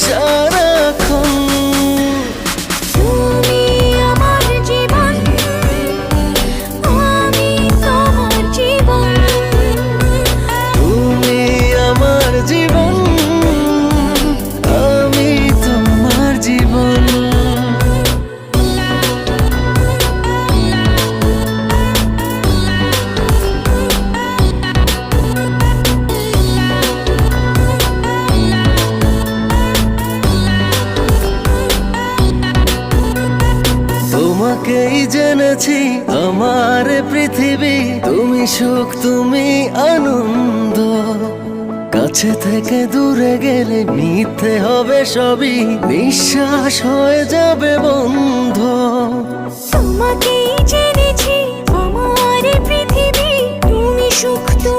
সারাক্ষণ। তুমি আমার জীবন, আমি তোমার জীবন। তুমি আমার জীবন, আমি তোমার জীবন। তোমাকেই জেনেছি আমার পৃথিবী, তুমি সুখ তুমি আনন্দ। কাছে থেকে দূরে গেলে মিথ্যে হবে সবই, নিঃশ্বাস হয়ে যাবে বন্ধ। তোমাকেই জেনেছি আমার পৃথিবী, তুমি সুখ।